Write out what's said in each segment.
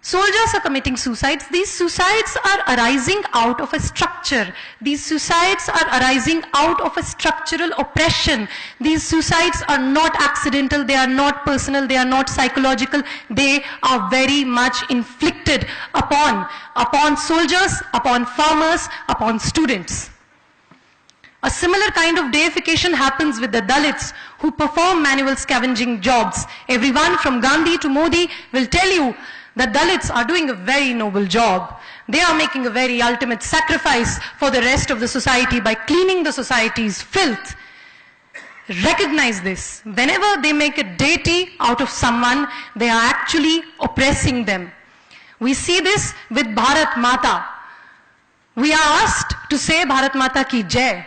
Soldiers are committing suicides. These suicides are arising out of a structure. These suicides are arising out of a structural oppression. These suicides are not accidental, they are not personal, they are not psychological. They are very much inflicted upon soldiers, upon farmers, upon students. A similar kind of deification happens with the Dalits who perform manual scavenging jobs. Everyone from Gandhi to Modi will tell you that Dalits are doing a very noble job. They are making a very ultimate sacrifice for the rest of the society by cleaning the society's filth. Recognize this. Whenever they make a deity out of someone, they are actually oppressing them. We see this with Bharat Mata. We are asked to say Bharat Mata ki Jai.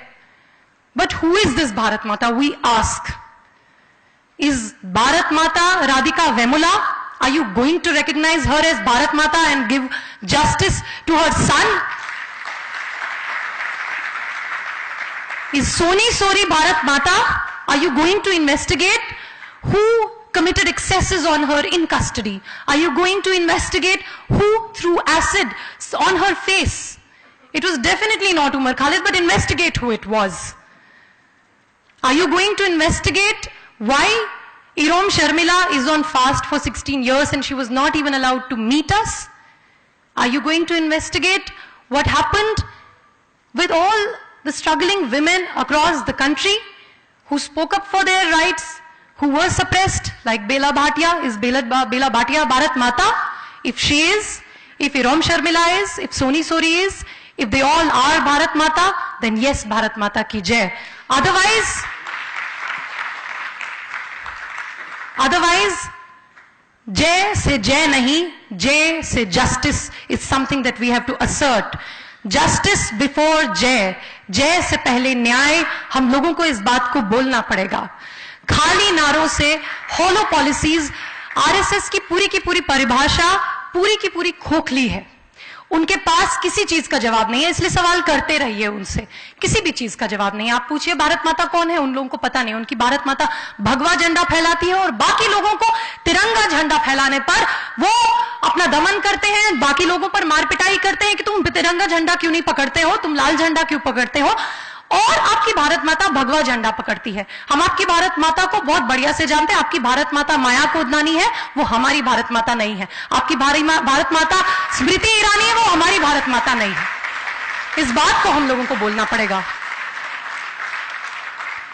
But who is this Bharat Mata? We ask. Is Bharat Mata Radhika Vemula? Are you going to recognize her as Bharat Mata and give justice to her son? Is Soni Sori Bharat Mata? Are you going to investigate who committed excesses on her in custody? Are you going to investigate who threw acid on her face? It was definitely not Umar Khalid, but investigate who it was. Are you going to investigate why Irom Sharmila is on fast for 16 years and she was not even allowed to meet us? Are you going to investigate what happened with all the struggling women across the country who spoke up for their rights, who were suppressed, like Bela Bhatia? Is Bela Bhatia Bharat Mata? If she is, if Irom Sharmila is, if Soni Sori is, if they all are Bharat Mata, then yes, Bharat Mata ki Jai. Otherwise, Jai se Jai nahi, Jai se justice is something that we have to assert. Justice before Jai. Jai se pehle न्याय, हम लोगों को इस बात को बोलना पड़ेगा. खाली नारों से, hollow policies, RSS की पूरी परिभाषा पूरी की पूरी खोखली है. उनके पास किसी चीज का जवाब नहीं है, इसलिए सवाल करते रहिए उनसे. किसी भी चीज का जवाब नहीं है. आप पूछिए भारत माता कौन है, उन लोगों को पता नहीं. उनकी भारत माता भगवा झंडा फैलाती है और बाकी लोगों को तिरंगा झंडा फैलाने पर वो अपना दमन करते हैं, बाकी लोगों पर मार पिटाई करते हैं कि तुम तिरंगा झंडा क्यों नहीं पकड़ते हो, तुम लाल झंडा क्यों पकड़ते हो. और आपकी भारत माता भगवा झंडा पकड़ती है. हम आपकी भारत माता को बहुत बढ़िया से जानते हैं. आपकी भारत माता माया कोदनानी है, वो हमारी भारत माता नहीं है. आपकी भारत माता स्मृति ईरानी है, वो हमारी भारत माता नहीं है. इस बात को हम लोगों को बोलना पड़ेगा.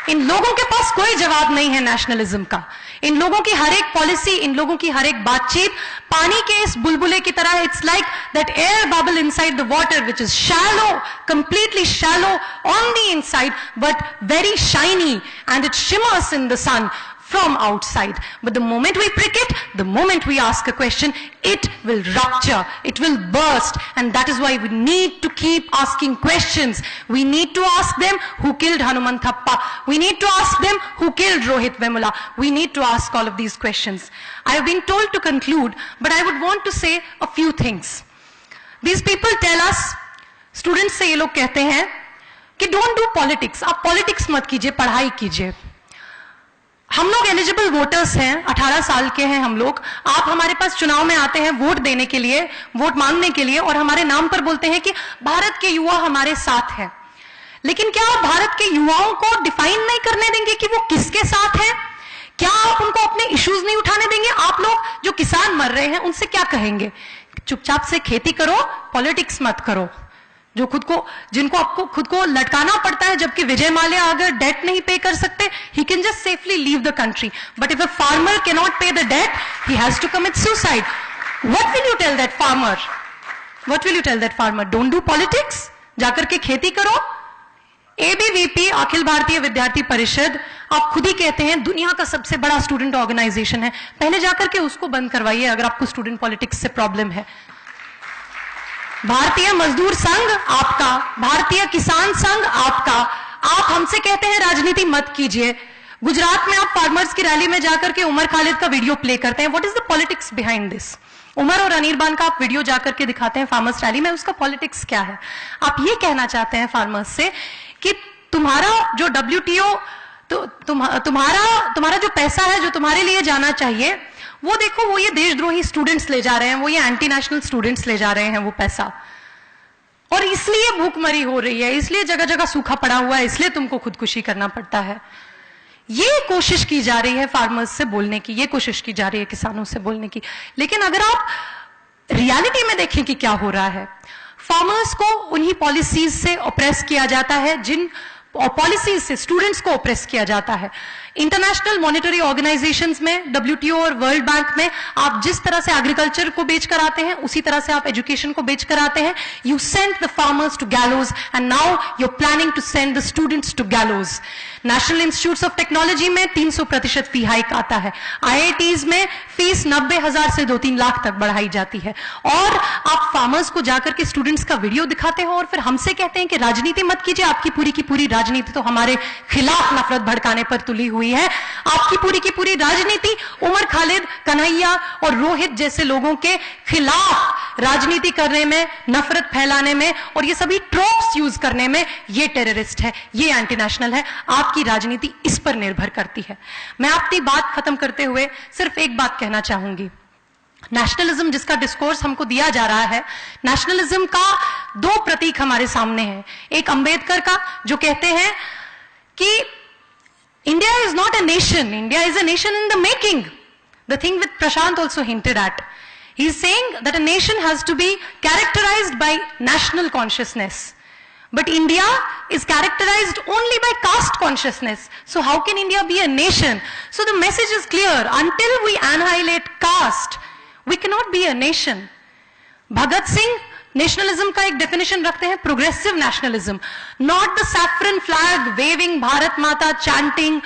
इन लोगों के पास कोई जवाब नहीं है नेशनलिज्म का. इन लोगों की हर एक पॉलिसी, इन लोगों की हर एक बातचीत पानी के इस बुलबुले की तरह. It's like that air bubble inside the water which is shallow, completely shallow on the inside but very shiny, and it shimmers in the sun from outside. But the moment we prick it, the moment we ask a question, it will rupture, it will burst. And that is why we need to keep asking questions. We need to ask them who killed Hanuman Thappa. We need to ask them who killed Rohit Vemula. We need to ask all of these questions. I have been told to conclude, but I would want to say a few things. These people tell us, students से ये लोग कहते हैं कि don't do politics, आप politics मत कीजिए, पढ़ाई कीजिए. हम लोग एलिजिबल वोटर्स हैं, 18 साल के हैं हम लोग. आप हमारे पास चुनाव में आते हैं वोट देने के लिए, वोट मांगने के लिए, और हमारे नाम पर बोलते हैं कि भारत के युवा हमारे साथ हैं. लेकिन क्या आप भारत के युवाओं को डिफाइन नहीं करने देंगे कि वो किसके साथ हैं? क्या आप उनको अपने इश्यूज नहीं उठाने देंगे? आप लोग जो किसान मर रहे हैं उनसे क्या कहेंगे? चुपचाप से खेती करो, पॉलिटिक्स मत करो. जो जिनको आपको खुद को लटकाना पड़ता है, जबकि विजय माल्या अगर डेट नहीं पे कर सकते, he can just safely leave the country. But if a farmer cannot pay the debt, he has to commit suicide. What will you tell that farmer? What will you tell that farmer? Don't do politics? जाकर के खेती करो. ABVP, Akhil Bharatiya विद्यार्थी परिषद, आप खुद ही कहते हैं दुनिया का सबसे बड़ा स्टूडेंट ऑर्गेनाइजेशन है. पहले जाकर के उसको बंद करवाइए अगर आपको स्टूडेंट पॉलिटिक्स से प्रॉब्लम है. भारतीय मजदूर संघ आपका, भारतीय किसान संघ आपका. आप हमसे कहते हैं राजनीति मत कीजिए. गुजरात में आप फार्मर्स की रैली में जाकर के उमर खालिद का वीडियो प्ले करते हैं. What is the politics behind this? Umar और अनिर्बान का आप वीडियो जाकर के दिखाते हैं फार्मर्स रैली में, उसका पॉलिटिक्स क्या है? आप ये कहना चाहते हैं फार्मर्स से कि तुम्हारा जो WTO, तो तुम्हारा जो पैसा है जो तुम्हारे लिए जाना चाहिए, वो देखो, वो ये देशद्रोही स्टूडेंट्स ले जा रहे हैं, वो ये एंटी नेशनल स्टूडेंट्स ले जा रहे हैं वो पैसा, और इसलिए भूखमरी हो रही है, इसलिए जगह जगह सूखा पड़ा हुआ है, इसलिए तुमको खुदकुशी करना पड़ता है। ये कोशिश की जा रही है फार्मर्स से बोलने की, ये कोशिश की जा रही है किसानों से बोलने की। लेकिन अगर आप रियलिटी में देखें कि क्या हो रहा है, फार्मर्स को उन्हीं पॉलिसीज से ऑप्रेस किया जाता है, जिन पॉलिसीज से स्टूडेंट्स को ऑप्रेस किया जाता है। इंटरनेशनल मॉनेटरी ऑर्गेनाइजेशंस में, WTO और वर्ल्ड बैंक में आप जिस तरह से एग्रीकल्चर को बेच कर आते हैं, उसी तरह से आप एजुकेशन को बेच कर आते हैं। You send the farmers to gallows and now you are planning to send the students to gallows. National institutes of technology में 300% फी हाइक आता है। IITs में फीस 90,000 से 2-3 लाख तक बढ़ाई जाती है। और आप फार्मर्स को जाकर के स्टूडेंट्स का वीडियो दिखाते हो और फिर हमसे कहते हैं कि राजनीति मत कीजिए, आपकी पूरी की पूरी राजनीति तो हमारे खिलाफ नफरत भड़काने पर तुली हुई है। आपकी पूरी की पूरी राजनीति उमर खालिद, कन्हैया और रोहित जैसे लोगों के खिलाफ राजनीति करने में, नफरत फैलाने में और ये सभी ट्रोप्स यूज करने में, ये टेररिस्ट है, ये एंटी नेशनल है। आपकी राजनीति इस पर निर्भर करती है। मैं अपनी बात खत्म करते हुए सिर्फ एक बात कहना चाहूंगी। नेशनलिज्म जिसका डिस्कोर्स हमको दिया जा रहा है, नेशनलिज्म का 2 प्रतीक हमारे सामने हैं। एक अंबेडकर का, जो कहते हैं कि India is not a nation, India is a nation in the making. The thing with Prashant also hinted at. He is saying that a nation has to be characterized by national consciousness. But India is characterized only by caste consciousness. So how can India be a nation? So the message is clear. Until we annihilate caste, we cannot be a nation. Bhagat Singh nationalism का एक definition रखते हैं, progressive nationalism, not the saffron flag waving, Bharat Mata chanting,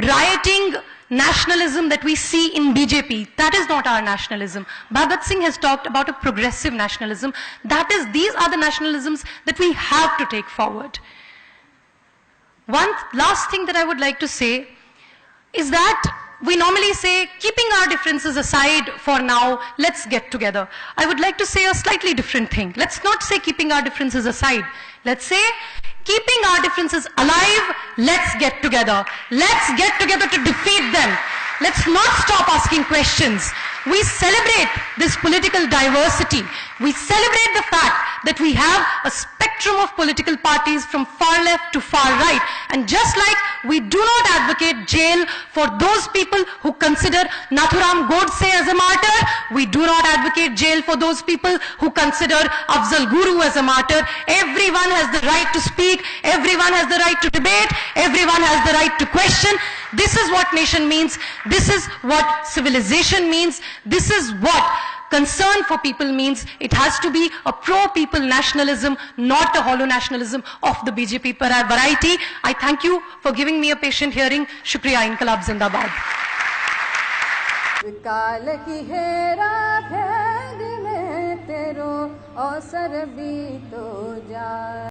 right wing nationalism that we see in BJP. That is not our nationalism. Bhagat Singh has talked about a progressive nationalism. These are the nationalisms that we have to take forward. One last thing that I would like to say is that we normally say, keeping our differences aside for now, let's get together. I would like to say a slightly different thing. Let's not say keeping our differences aside. Let's say, keeping our differences alive, let's get together. Let's get together to defeat them. Let's not stop asking questions. We celebrate this political diversity. We celebrate the fact that we have a spectrum of political parties from far left to far right. And just like we do not advocate jail for those people who consider Nathuram Godse as a martyr, we do not advocate jail for those people who consider Afzal Guru as a martyr. Everyone has the right to speak. Everyone has the right to debate. Everyone has the right to question. This is what nation means. This is what civilization means. This is what concern for people means. It has to be a pro-people nationalism, not a hollow nationalism of the BJP variety. I thank you for giving me a patient hearing. Shukriya, Inqilab Zindabad. काल की हेरा फेरी में तेरो अवसर भी तो जा